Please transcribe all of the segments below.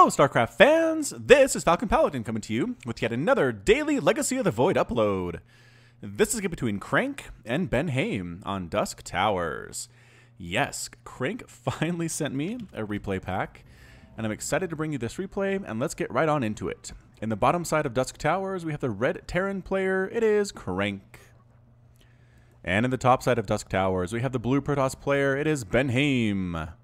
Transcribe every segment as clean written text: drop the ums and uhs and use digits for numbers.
Hello, StarCraft fans! This is Falcon Paladin coming to you with yet another daily Legacy of the Void upload. This is a game between CranK and BenHaim on Dusk Towers. Yes, CranK finally sent me a replay pack, and I'm excited to bring you this replay, and let's get right on into it. In the bottom side of Dusk Towers, we have the red Terran player. It is CranK. And in the top side of Dusk Towers, we have the blue Protoss player. It is BenHaim.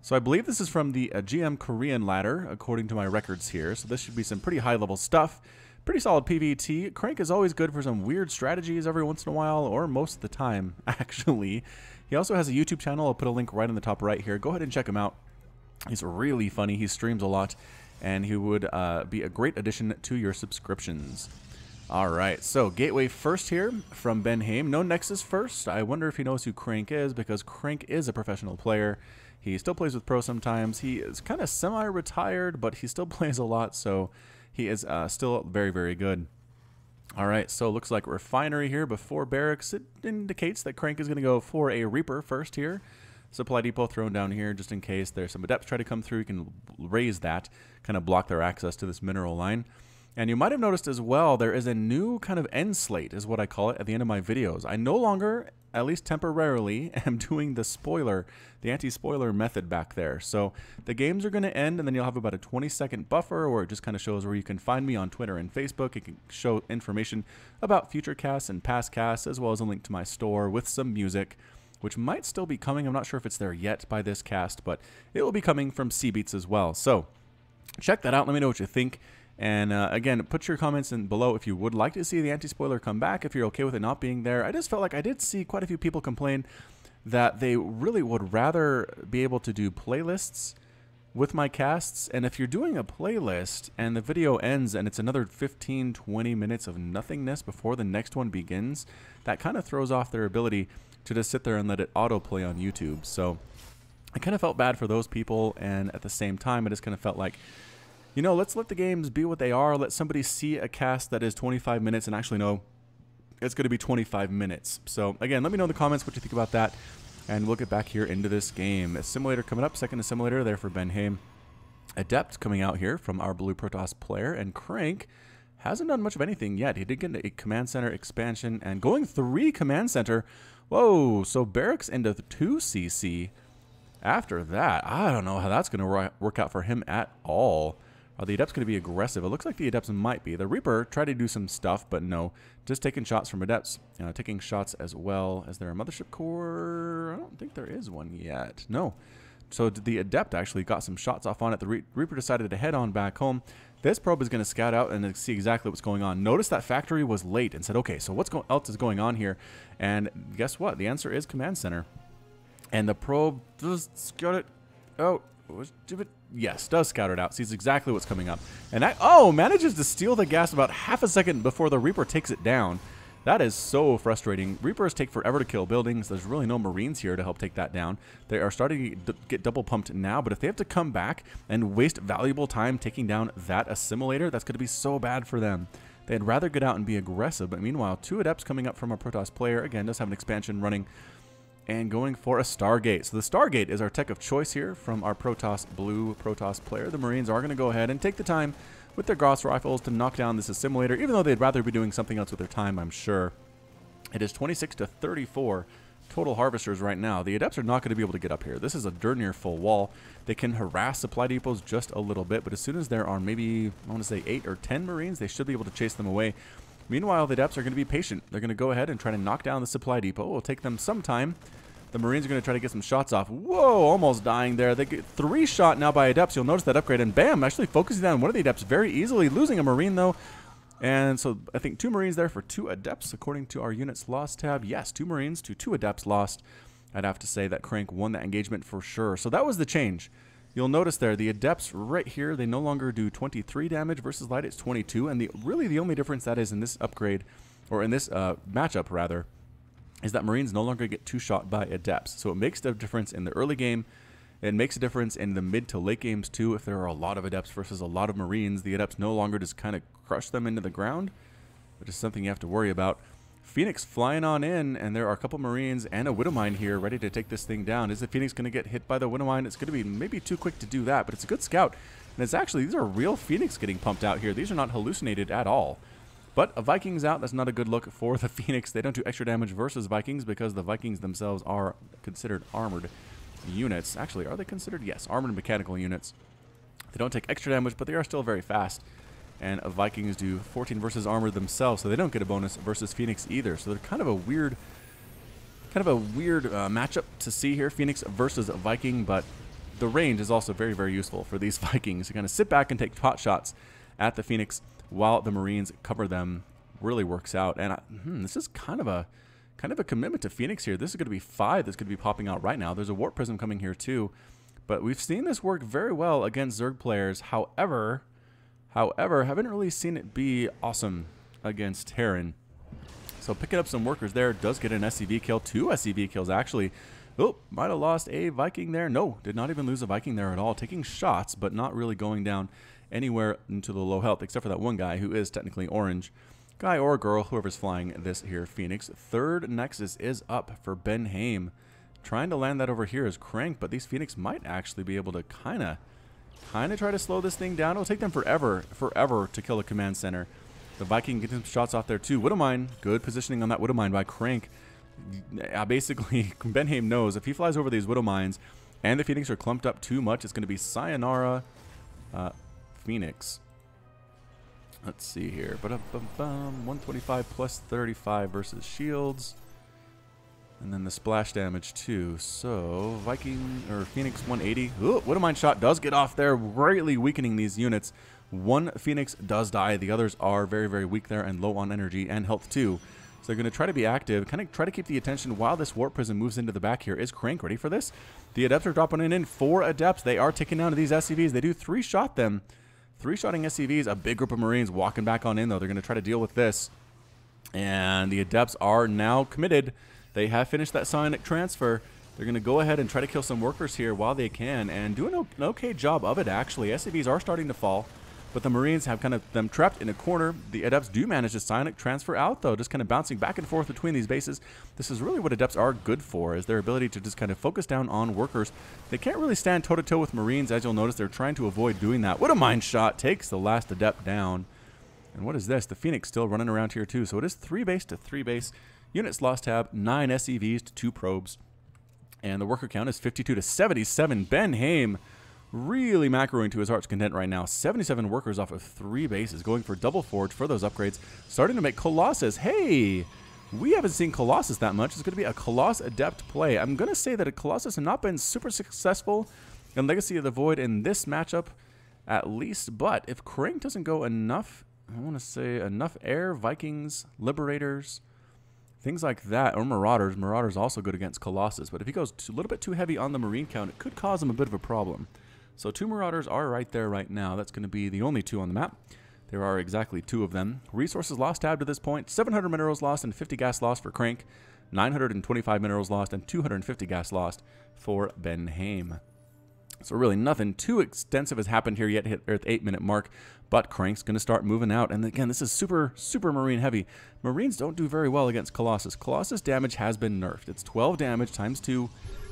So I believe this is from the GM Korean ladder, according to my records here. So this should be some pretty high-level stuff. Pretty solid PvT. CranK is always good for some weird strategies every once in a while, or most of the time, actually. He also has a YouTube channel. I'll put a link right in the top right here. Go ahead and check him out. He's really funny. He streams a lot, and he would be a great addition to your subscriptions. Alright, so Gateway first here from BenHaim. No Nexus first. I wonder if he knows who CranK is, because CranK is a professional player. He still plays with Pro sometimes. He is kind of semi-retired, but he still plays a lot, so he is still very, very good. Alright, so looks like Refinery here before Barracks. It indicates that CranK is going to go for a Reaper first here. Supply depot thrown down here just in case there's some adepts try to come through. You can raise that, kind of block their access to this mineral line. And you might have noticed as well, there is a new kind of end slate, is what I call it, at the end of my videos. I no longer, at least temporarily, am doing the spoiler, the anti-spoiler method back there. So the games are going to end, and then you'll have about a 20-second buffer where it just kind of shows where you can find me on Twitter and Facebook. It can show information about future casts and past casts, as well as a link to my store with some music, which might still be coming. I'm not sure if it's there yet by this cast, but it will be coming from Seabeats as well. So check that out. Let me know what you think. And again, put your comments in below if you would like to see the anti-spoiler come back, if you're okay with it not being there. I just felt like I did see quite a few people complain that they really would rather be able to do playlists with my casts. And if you're doing a playlist and the video ends and it's another 15-20 minutes of nothingness before the next one begins, that kind of throws off their ability to just sit there and let it autoplay on YouTube. So I kind of felt bad for those people, and at the same time, I just kind of felt like, you know, let's let the games be what they are. Let somebody see a cast that is 25 minutes and actually know it's going to be 25 minutes. So, again, let me know in the comments what you think about that, and we'll get back here into this game. A simulator coming up, second assimilator there for BenHaim. Adept coming out here from our blue Protoss player, and CranK hasn't done much of anything yet. He did get a command center expansion, and going 3 command center. Whoa, so Barracks into 2 CC. After that, I don't know how that's going to work out for him at all. Are the Adepts going to be aggressive? It looks like the Adepts might be. The Reaper tried to do some stuff, but no. Just taking shots from Adepts. Taking shots as well. Is there a Mothership Core? I don't think there is one yet. No. So the Adept actually got some shots off on it. The Reaper decided to head on back home. This probe is going to scout out and see exactly what's going on. Notice that factory was late and said, okay, so what else is going on here? And guess what? The answer is Command Center. And the probe does scout it out. Yes, does scout it out. Sees exactly what's coming up. And that, manages to steal the gas about half a second before the Reaper takes it down. That is so frustrating. Reapers take forever to kill buildings. There's really no Marines here to help take that down. They are starting to get double pumped now, but if they have to come back and waste valuable time taking down that assimilator, that's going to be so bad for them. They'd rather get out and be aggressive, but meanwhile, 2 Adepts coming up from a Protoss player. Again, does have an expansion running, and going for a Stargate. So the Stargate is our tech of choice here from our blue Protoss player. The Marines are going to go ahead and take the time with their Gauss rifles to knock down this assimilator, even though they'd rather be doing something else with their time, I'm sure. It is 26 to 34 total harvesters right now. The Adepts are not going to be able to get up here. This is a darn near full wall. They can harass supply depots just a little bit, but as soon as there are maybe, I want to say 8 or 10 Marines, they should be able to chase them away. Meanwhile, the Adepts are going to be patient. They're going to go ahead and try to knock down the supply depot. It will take them some time. The Marines are going to try to get some shots off. Whoa, almost dying there. They get 3 shot now by Adepts. You'll notice that upgrade, and bam, actually focusing down one of the Adepts very easily, losing a Marine though. And so I think 2 Marines there for 2 Adepts, according to our units lost tab. Yes, 2 Marines to 2 Adepts lost. I'd have to say that CranK won that engagement for sure. So that was the change. You'll notice there, the Adepts right here, they no longer do 23 damage versus light, it's 22. And really the only difference that is in this upgrade, or in this matchup rather, is that Marines no longer get 2 shot by Adepts. So it makes a difference in the early game. It makes a difference in the mid to late games too. If there are a lot of Adepts versus a lot of Marines, the Adepts no longer just kind of crush them into the ground, which is something you have to worry about. Phoenix flying on in, and there are a couple Marines and a Widowmine here ready to take this thing down. Is the Phoenix going to get hit by the Widowmine? It's going to be maybe too quick to do that, but it's a good scout. And it's actually, these are real Phoenix getting pumped out here. These are not hallucinated at all. But a Viking's out. That's not a good look for the Phoenix. They don't do extra damage versus Vikings because the Vikings themselves are considered armored units. Actually, are they considered? Yes, armored mechanical units. They don't take extra damage, but they are still very fast. And Vikings do 14 versus armored themselves, so they don't get a bonus versus Phoenix either. So they're kind of a weird matchup to see here, Phoenix versus Viking. But the range is also very, very useful for these Vikings to kind of sit back and take pot shots at the Phoenix while the Marines cover them. Really works out. And this is kind of a commitment to Phoenix here. This is going to be 5 that's going to be popping out right now. There's a Warp Prism coming here too. But we've seen this work very well against Zerg players. However, haven't really seen it be awesome against Terran. So picking up some workers there does get an SCV kill. 2 SCV kills actually. Oh, might have lost a Viking there. No, did not even lose a Viking there at all. Taking shots, but not really going down anywhere into the low health, except for that one guy who is technically orange. Guy or girl, whoever's flying this here Phoenix. 3rd Nexus is up for BenHaim. Trying to land that over here is CranK, but these Phoenix might actually be able to kind of try to slow this thing down. It'll take them forever to kill a command center. The Viking gets some shots off there too. Widowmine, good positioning on that Widowmine by CranK. Basically, BenHaim knows if he flies over these Widowmines and the Phoenix are clumped up too much, it's going to be sayonara Phoenix. Let's see here. 125 plus 35 versus shields. And then the splash damage too. So Viking or Phoenix 180. Ooh, Widowmine shot does get off there, greatly weakening these units. One Phoenix does die. The others are very, very weak there and low on energy and health too. So they're going to try to be active, kind of try to keep the attention while this Warp Prism moves into the back here. Is CranK ready for this? The Adepts are dropping in 4 Adepts. They are taking down to these SCVs. They do 3-shot them. 3-shotting SCVs. A big group of Marines walking back on in though. They're going to try to deal with this. And the Adepts are now committed. They have finished that psionic transfer. They're going to go ahead and try to kill some workers here while they can, and doing an okay job of it, actually. SCVs are starting to fall, but the Marines have kind of them trapped in a corner. The Adepts do manage to psionic transfer out, though, just kind of bouncing back and forth between these bases. This is really what Adepts are good for, is their ability to just kind of focus down on workers. They can't really stand toe-to-toe with Marines, as you'll notice. They're trying to avoid doing that. Widowmine shot takes the last Adept down. And what is this? The Phoenix still running around here, too. So it is 3 base to 3 base. Units lost tab, 9 SCVs to 2 probes. And the worker count is 52 to 77. BenHaim really macroing to his heart's content right now. 77 workers off of 3 bases, going for double forge for those upgrades. Starting to make Colossus. Hey, we haven't seen Colossus that much. It's going to be a Colossus Adept play. I'm going to say that a Colossus has not been super successful in Legacy of the Void in this matchup, at least. But if CranK doesn't go enough, I want to say enough air, Vikings, Liberators, things like that, or Marauders. Marauders also good against Colossus, but if he goes a little bit too heavy on the Marine count, it could cause him a bit of a problem. So 2 Marauders are right there right now. That's going to be the only 2 on the map. There are exactly 2 of them. Resources lost tab to this point. 700 minerals lost and 50 gas lost for CranK. 925 minerals lost and 250 gas lost for BenHaim. So really nothing too extensive has happened here yet at the 8-minute mark, but CranK's going to start moving out. And again, this is super Marine heavy. Marines don't do very well against Colossus. Colossus damage has been nerfed. It's 12 damage times 2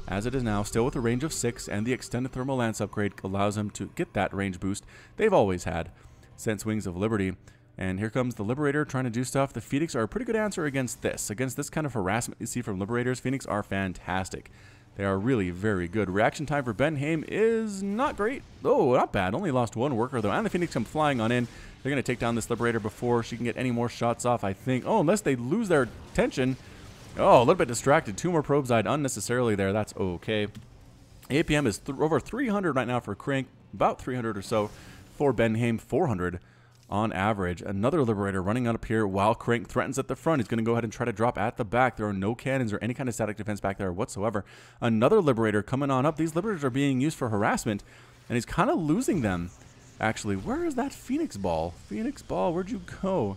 as it is now, still with a range of 6, and the extended thermal lance upgrade allows them to get that range boost they've always had since Wings of Liberty. And here comes the Liberator trying to do stuff. The Phoenix are a pretty good answer against this. Against this kind of harassment you see from Liberators, Phoenix are fantastic. They are really very good. Reaction time for BenHaim is not great. Oh, not bad. Only lost 1 worker, though. And the Phoenix come flying on in. They're going to take down this Liberator before she can get any more shots off, I think. Oh, unless they lose their attention. Oh, a little bit distracted. 2 more probes died unnecessarily there. That's okay. APM is over 300 right now for CranK. About 300 or so for BenHaim. 400 on average. Another Liberator running up here while CranK threatens at the front. He's going to go ahead and try to drop at the back. There are no cannons or any kind of static defense back there whatsoever. Another Liberator coming on up. These Liberators are being used for harassment, and he's kind of losing them. Actually, where is that Phoenix ball? Phoenix ball, where'd you go?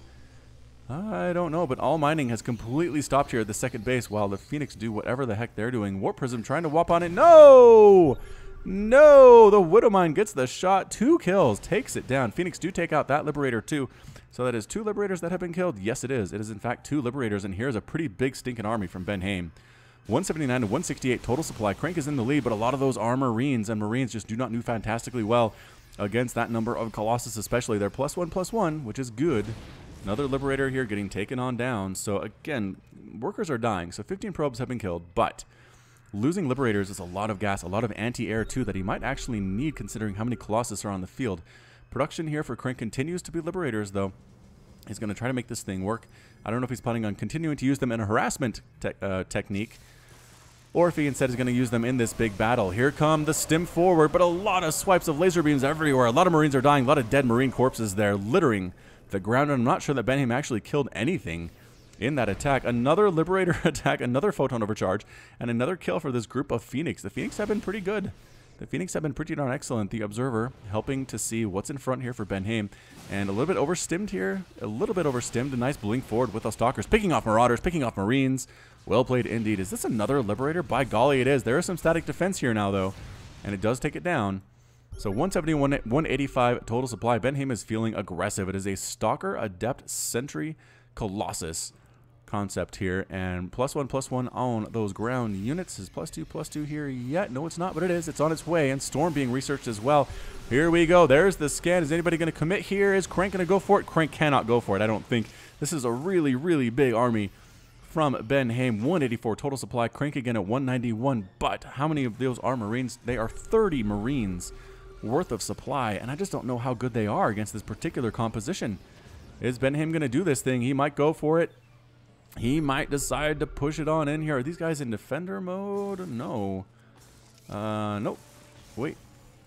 I don't know, but all mining has completely stopped here at the second base while the Phoenix do whatever the heck they're doing. Warp Prism trying to whop on it. No! No! The Widowmine gets the shot. 2 kills. Takes it down. Phoenix do take out that Liberator too. So that is 2 Liberators that have been killed? Yes, it is. It is in fact 2 Liberators, and here's a pretty big stinking army from BenHaim. 179 to 168 total supply. CranK is in the lead, but a lot of those are Marines, and Marines just do not do fantastically well against that number of Colossus, especially. They're +1/+1, which is good. Another Liberator here getting taken on down. So again, workers are dying. So 15 probes have been killed, but losing Liberators is a lot of gas, a lot of anti-air too that he might actually need considering how many Colossus are on the field. Production here for CranK continues to be Liberators though. He's going to try to make this thing work. I don't know if he's planning on continuing to use them in a harassment technique, or if he instead is going to use them in this big battle. Here come the stim forward, but a lot of swipes of laser beams everywhere. A lot of Marines are dying, a lot of dead Marine corpses there, littering the ground, and I'm not sure that BenHaim actually killed anything in that attack. Another Liberator attack, another Photon Overcharge, and another kill for this group of Phoenix. The Phoenix have been pretty good. The Phoenix have been pretty darn excellent. The Observer helping to see what's in front here for BenHaim. And a little bit overstimmed here. A little bit overstimmed. A nice blink forward with those Stalkers. Picking off Marauders, picking off Marines. Well played indeed. Is this another Liberator? By golly, it is. There is some static defense here now, though. And it does take it down. So 171, 185 total supply. BenHaim is feeling aggressive. It is a Stalker, Adept, Sentry, Colossus concept here, and +1/+1 on those ground units. Is +2/+2 here yet? No, it's not, but it is. It's on its way, and Storm being researched as well. Here we go. There's the scan. Is anybody going to commit here? Is CranK going to go for it? CranK cannot go for it, I don't think. This is a really, really big army from BenHaim. 184 total supply. CranK again at 191, but how many of those are Marines? They are 30 Marines worth of supply, and I just don't know how good they are against this particular composition. Is BenHaim going to do this thing? He might go for it. He might decide to push it on in here. Are these guys in defender mode? No. Nope. Wait.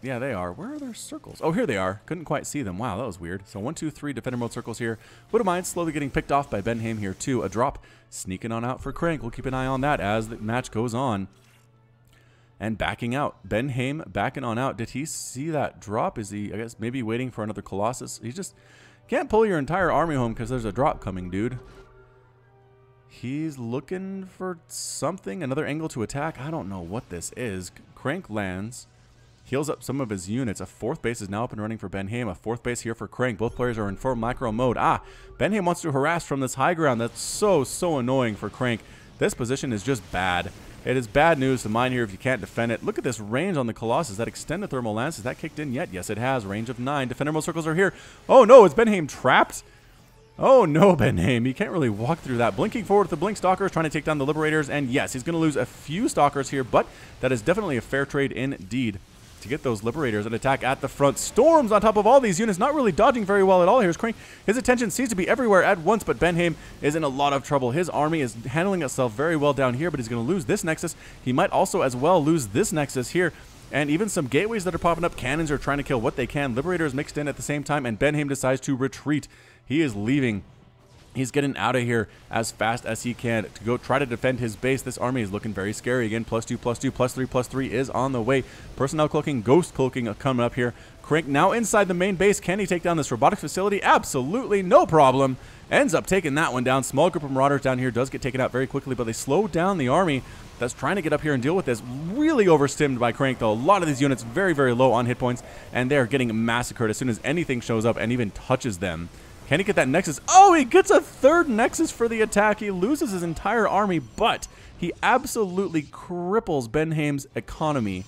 Yeah, they are. Where are their circles? Oh, here they are. Couldn't quite see them. Wow, that was weird. So 1, 2, 3 defender mode circles here. Wouldn't mind slowly getting picked off by BenHaim here too. A drop sneaking on out for CranK. We'll keep an eye on that as the match goes on. And backing out. BenHaim backing on out. Did he see that drop? Is he, I guess, maybe waiting for another Colossus? He just can't pull your entire army home because there's a drop coming, dude. He's looking for something, another angle to attack. I don't know what this is. CranK lands, heals up some of his units. A fourth base is now up and running for BenHaim. A fourth base here for CranK. Both players are in full micro mode. BenHaim wants to harass from this high ground. That's so annoying for CranK. This position is just bad. It is bad news to mine here if you can't defend it. Look at this range on the Colossus. That extended thermal lance, has that kicked in yet? Yes, it has. Range of 9. Defender mode circles are here. Oh no, is BenHaim trapped? Oh no, BenHaim. He can't really walk through that. Blinking forward with the Blink Stalkers, trying to take down the Liberators. And yes, he's going to lose a few Stalkers here, but that is definitely a fair trade indeed to get those Liberators and attack at the front. Storms on top of all these units, not really dodging very well at all. Here's CranK. His attention seems to be everywhere at once, but BenHaim is in a lot of trouble. His army is handling itself very well down here, but he's going to lose this Nexus. He might also as well lose this Nexus here. And even some gateways that are popping up. Cannons are trying to kill what they can. Liberators mixed in at the same time, and BenHaim decides to retreat. He is leaving. He's getting out of here as fast as he can to go try to defend his base. This army is looking very scary again. +2/+2, +3/+3 is on the way. Personnel cloaking, ghost cloaking coming up here. CranK now inside the main base. Can he take down this robotics facility? Absolutely no problem. Ends up taking that one down. Small group of Marauders down here does get taken out very quickly, but they slow down the army that's trying to get up here and deal with this. Really overstimmed by CranK, though. A lot of these units very, very low on hit points, and they're getting massacred as soon as anything shows up and even touches them. Can he get that Nexus? Oh, he gets a third Nexus for the attack. He loses his entire army, but he absolutely cripples BenHaim's economy.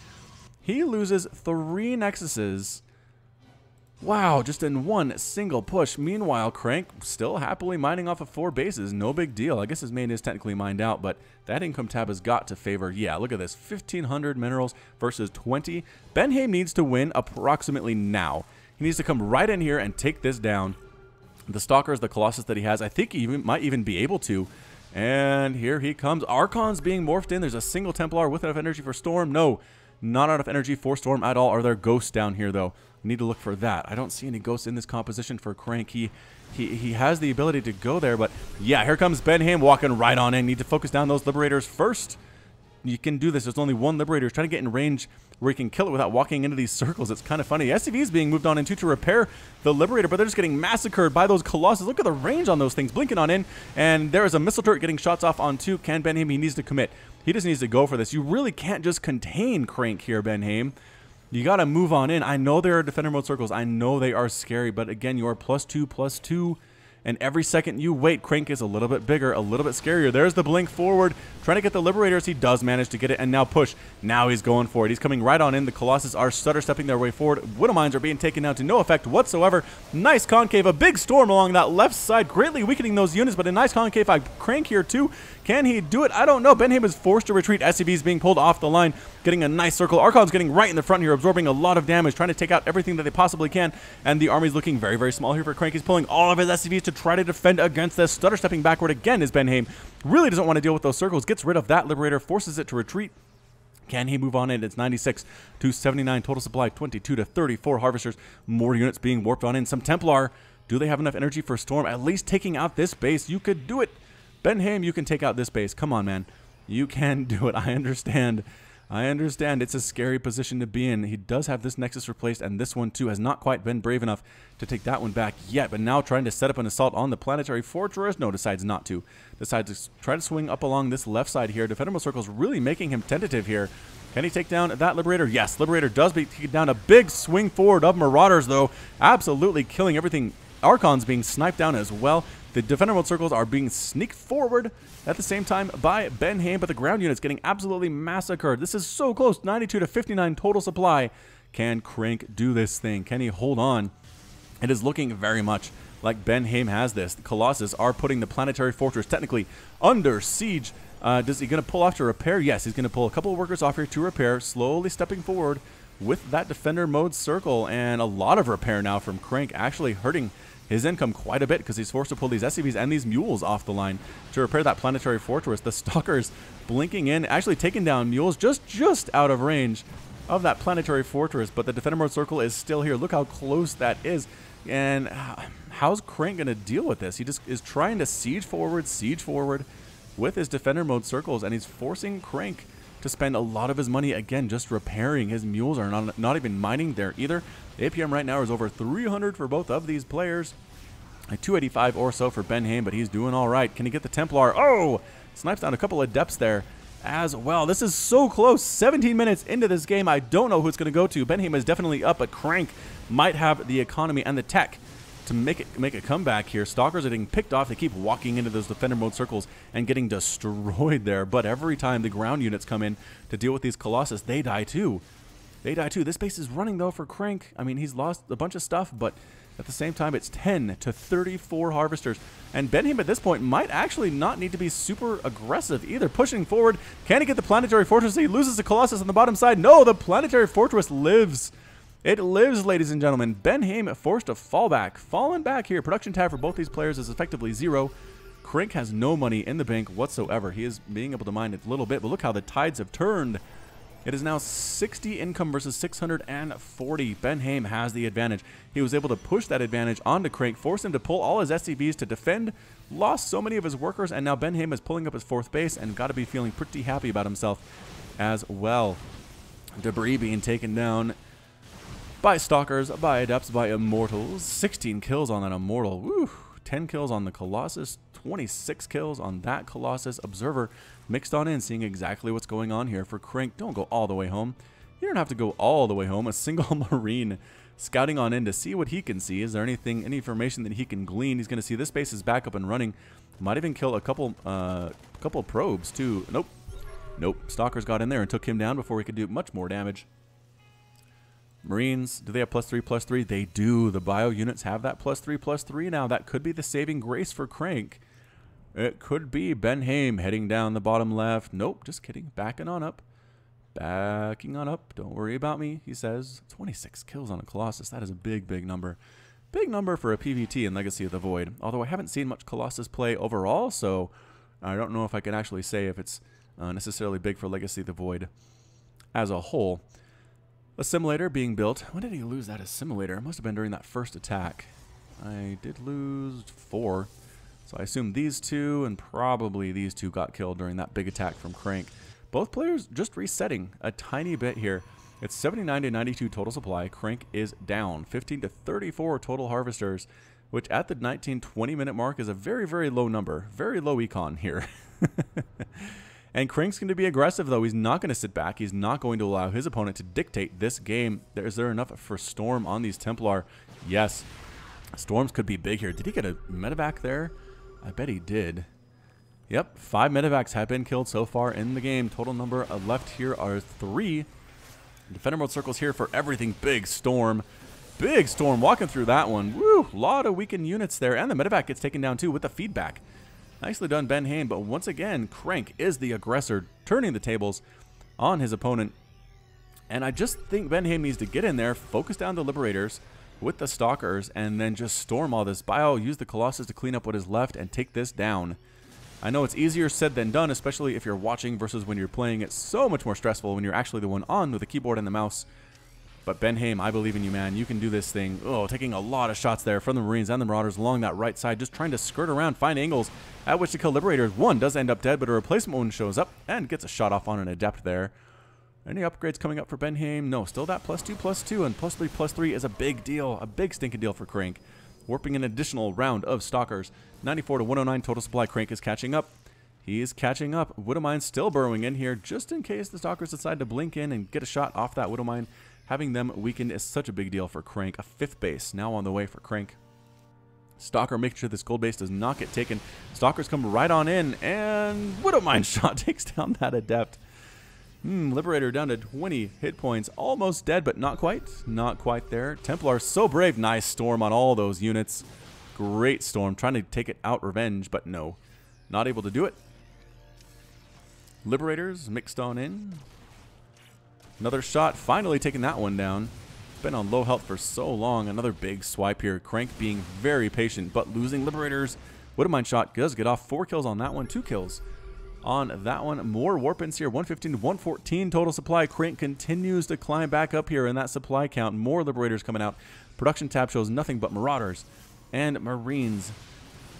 He loses 3 Nexuses. Wow, just in one single push. Meanwhile, CranK still happily mining off of 4 bases. No big deal. I guess his main is technically mined out, but that income tab has got to favor. Yeah, look at this. 1,500 minerals versus 20. BenHaim needs to win approximately now. He needs to come right in here and take this down. The Stalkers, the Colossus that he has, I think he might even be able to. And here he comes. Archon's being morphed in. There's a single Templar with enough energy for Storm. No, not enough energy for Storm at all. Are there ghosts down here, though? We need to look for that. I don't see any ghosts in this composition for CranK. He has the ability to go there, but yeah, here comes BenHaim walking right on in. Need to focus down those Liberators first. You can do this. There's only one Liberator. He's trying to get in range where he can kill it without walking into these circles. It's kind of funny. The SCV is being moved on into to repair the Liberator, but they're just getting massacred by those Colossus. Look at the range on those things. Blinking on in, and there is a missile turret getting shots off on 2. Can BenHaim? He needs to commit. He just needs to go for this. You really can't just contain CranK here, BenHaim. You got to move on in. I know there are defender mode circles. I know they are scary, but again, you are +2/+2. And every second you wait, CranK is a little bit bigger, a little bit scarier. There's the blink forward, trying to get the liberators. He does manage to get it, and now push. Now he's going for it. He's coming right on in. The Colossus are stutter stepping their way forward. Widow Mines are being taken down to no effect whatsoever. Nice concave, a big storm along that left side, greatly weakening those units, but a nice concave by CranK here too. Can he do it? I don't know. BenHaim is forced to retreat. SCV's being pulled off the line, getting a nice circle. Archon's getting right in the front here, absorbing a lot of damage, trying to take out everything that they possibly can. And the army's looking very, very small here for CranK. He's pulling all of his SCVs to try to defend against this. Stutter stepping backward again is BenHaim. Really doesn't want to deal with those circles. Gets rid of that liberator, forces it to retreat. Can he move on in? It's 96 to 79 total supply, 22 to 34 harvesters. More units being warped on in. Some Templar. Do they have enough energy for Storm? At least taking out this base. You could do it. BenHaim, you can take out this base. Come on, man. You can do it. I understand. I understand. It's a scary position to be in. He does have this Nexus replaced, and this one, too, has not quite been brave enough to take that one back yet. But now trying to set up an assault on the planetary fortress. No, decides not to. Decides to try to swing up along this left side here. Defenderable Circle's really making him tentative here. Can he take down that Liberator? Yes, Liberator does take down. A big swing forward of Marauders, though. Absolutely killing everything. Archon's being sniped down as well. The Defender Mode Circles are being sneaked forward at the same time by BenHaim, but the ground unit's getting absolutely massacred. This is so close, 92 to 59 total supply. Can CranK do this thing? Can he hold on? It is looking very much like BenHaim has this. The Colossus are putting the planetary fortress technically under siege. Is he going to pull off to repair? Yes, he's going to pull a couple of workers off here to repair, slowly stepping forward with that Defender Mode Circle, and a lot of repair now from CranK, actually hurting his income quite a bit because he's forced to pull these SCVs and these mules off the line to repair that planetary fortress. The Stalkers blinking in, actually taking down mules just out of range of that planetary fortress, but the Defender Mode Circle is still here. Look how close that is. And how's CranK going to deal with this? He just is trying to siege forward with his Defender Mode Circles, and he's forcing CranK to spend a lot of his money again just repairing. His mules are not even mining there either. The APM right now is over 300 for both of these players. 285 or so for BenHaim, but he's doing all right. Can he get the Templar? Oh! Snipes down a couple of depths there as well. This is so close. 17 minutes into this game. I don't know who it's going to go to. BenHaim is definitely up, but CranK might have the economy and the tech to make a comeback here. Stalkers are getting picked off. They keep walking into those Defender Mode Circles and getting destroyed there. But every time the ground units come in to deal with these Colossus, they die too. They die too. This base is running though for CranK. I mean, he's lost a bunch of stuff, but at the same time, it's 10 to 34 harvesters. And BenHaim at this point might actually not need to be super aggressive either. Pushing forward. Can he get the planetary fortress? He loses the Colossus on the bottom side. No, the planetary fortress lives. It lives, ladies and gentlemen. BenHaim forced to fall back. Falling back here. Production tab for both these players is effectively 0. CranK has no money in the bank whatsoever. He is being able to mine a little bit, but look how the tides have turned. It is now 60 income versus 640. BenHaim has the advantage. He was able to push that advantage onto CranK, force him to pull all his SCVs to defend, lost so many of his workers, and now BenHaim is pulling up his 4th base and got to be feeling pretty happy about himself as well. Debris being taken down by Stalkers, by Adepts, by Immortals. 16 kills on that Immortal. Woo! 10 kills on the Colossus, 26 kills on that Colossus. Observer mixed on in, seeing exactly what's going on here for CranK. Don't go all the way home. You don't have to go all the way home. A single Marine scouting on in to see what he can see. Is there any information that he can glean? He's going to see this base is back up and running. Might even kill a couple probes too. Nope. Nope. Stalkers got in there and took him down before he could do much more damage. Marines, do they have +3/+3? They do. The bio units have that +3/+3 now. That could be the saving grace for CranK. It could be BenHaim heading down the bottom left. Nope, just kidding. Backing on up. Backing on up. Don't worry about me, he says. 26 kills on a Colossus. That is a big, big number. Big number for a PvT in Legacy of the Void. Although I haven't seen much Colossus play overall, so I don't know if I can actually say if it's necessarily big for Legacy of the Void as a whole. Assimilator being built. When did he lose that assimilator? It must have been during that first attack. I did lose 4. So I assume these two and probably these two got killed during that big attack from CranK. Both players just resetting a tiny bit here. It's 79 to 92 total supply. CranK is down. 15 to 34 total harvesters, which at the 19-20 minute mark is a very, very low number. Very low econ here. And CRANK's going to be aggressive, though. He's not going to sit back. He's not going to allow his opponent to dictate this game. Is there enough for Storm on these Templar? Yes. Storms could be big here. Did he get a medevac there? I bet he did. Yep, 5 medevacs have been killed so far in the game. Total number left here are 3. Defender mode circles here for everything. Big Storm. Big Storm walking through that one. Woo! A lot of weakened units there. And the medevac gets taken down too with the feedback. Nicely done, BenHaim. But once again, CranK is the aggressor, turning the tables on his opponent. And I just think BenHaim needs to get in there, focus down the Liberators with the Stalkers, and then just storm all this bio, use the Colossus to clean up what is left, and take this down. I know it's easier said than done, especially if you're watching versus when you're playing. It's so much more stressful when you're actually the one on with the keyboard and the mouse. But BenHaim, I believe in you, man. You can do this thing. Oh, taking a lot of shots there from the Marines and the Marauders along that right side, just trying to skirt around, find angles at which to kill Liberators. One does end up dead, but a replacement one shows up and gets a shot off on an Adept there. Any upgrades coming up for BenHaim? No, still that +2/+2, and +3/+3 is a big deal, a big stinking deal for CranK. Warping an additional round of Stalkers. 94 to 109 total supply. CranK is catching up. He is catching up. Widowmine still burrowing in here, just in case the Stalkers decide to blink in and get a shot off that Widowmine. Having them weakened is such a big deal for CranK. A 5th base now on the way for CranK. Stalker making sure this gold base does not get taken. Stalkers come right on in, and Widowmine shot takes down that Adept. Liberator down to 20 hit points. Almost dead, but not quite. Not quite there. Templar so brave. Nice Storm on all those units. Great Storm. Trying to take it out revenge, but no. Not able to do it. Liberators mixed on in. Another shot. Finally taking that one down. Been on low health for so long. Another big swipe here. CranK being very patient, but losing Liberators. Widowmine shot does get off. 4 kills on that one. 2 kills on that one. More warp-ins here. 115 to 114 total supply. CranK continues to climb back up here in that supply count. More Liberators coming out. Production tab shows nothing but Marauders and Marines.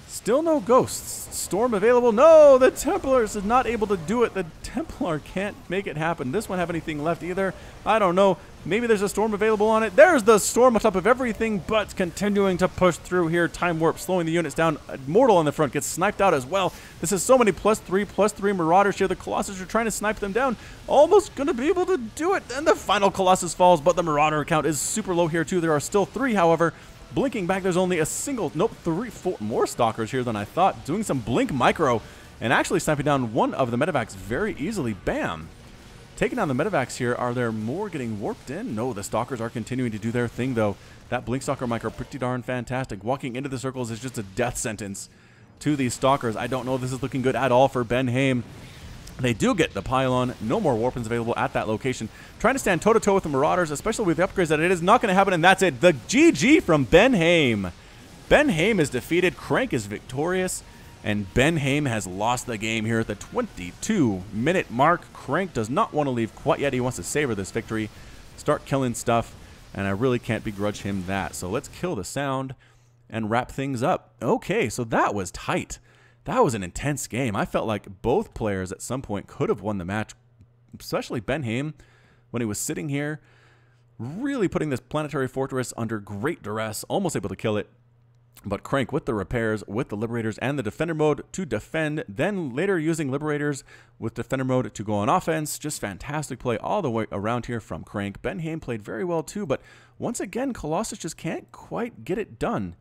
Still no Ghosts. Storm available. No, the Templars is not able to do it. The Templar can't make it happen. This one have anything left either? I don't know. Maybe there's a Storm available on it. There's the Storm on top of everything, but continuing to push through here. Time Warp slowing the units down. Mortal on the front gets sniped out as well. This is so many +3/+3 Marauders here. The Colossus are trying to snipe them down. Almost going to be able to do it. And the final Colossus falls, but the Marauder count is super low here too. There are still 3, however. Blinking back, there's only a single, nope, 3, 4 more Stalkers here than I thought. Doing some blink micro and actually sniping down one of the medevacs very easily. Bam! Taking down the medevacs here. Are there more getting warped in? No, the Stalkers are continuing to do their thing, though. That blink Stalker micro pretty darn fantastic. Walking into the circles is just a death sentence to these Stalkers. I don't know if this is looking good at all for BenHaim. They do get the pylon. No more warpins available at that location. Trying to stand toe-to-toe with the Marauders, especially with the upgrades that it is not going to happen, and that's it. The GG from BenHaim. BenHaim is defeated. CranK is victorious, and BenHaim has lost the game here at the 22-minute mark. CranK does not want to leave quite yet. He wants to savor this victory, start killing stuff, and I really can't begrudge him that. So let's kill the sound and wrap things up. Okay, so that was tight. That was an intense game. I felt like both players at some point could have won the match, especially BenHaim when he was sitting here, really putting this planetary fortress under great duress, almost able to kill it. But CranK with the repairs, with the Liberators and the Defender mode to defend, then later using Liberators with Defender mode to go on offense. Just fantastic play all the way around here from CranK. BenHaim played very well too, but once again, Colossus just can't quite get it done.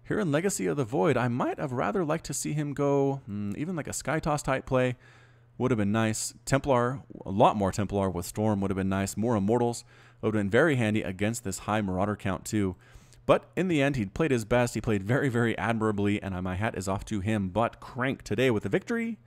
Here in Legacy of the Void, I might have rather liked to see him go even like a Sky Toss type play. Would have been nice. Templar, a lot more Templar with Storm would have been nice. More Immortals would have been very handy against this high Marauder count too. But in the end, he played his best. He played very, very admirably, and my hat is off to him. But CranK today with the victory,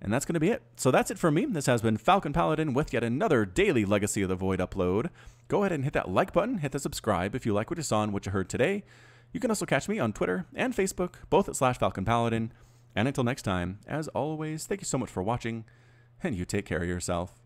and that's going to be it. So that's it from me. This has been Falcon Paladin with yet another daily Legacy of the Void upload. Go ahead and hit that like button, hit the subscribe if you like what you saw and what you heard today. You can also catch me on Twitter and Facebook, both at /FalconPaladin. And until next time, as always, thank you so much for watching, and you take care of yourself.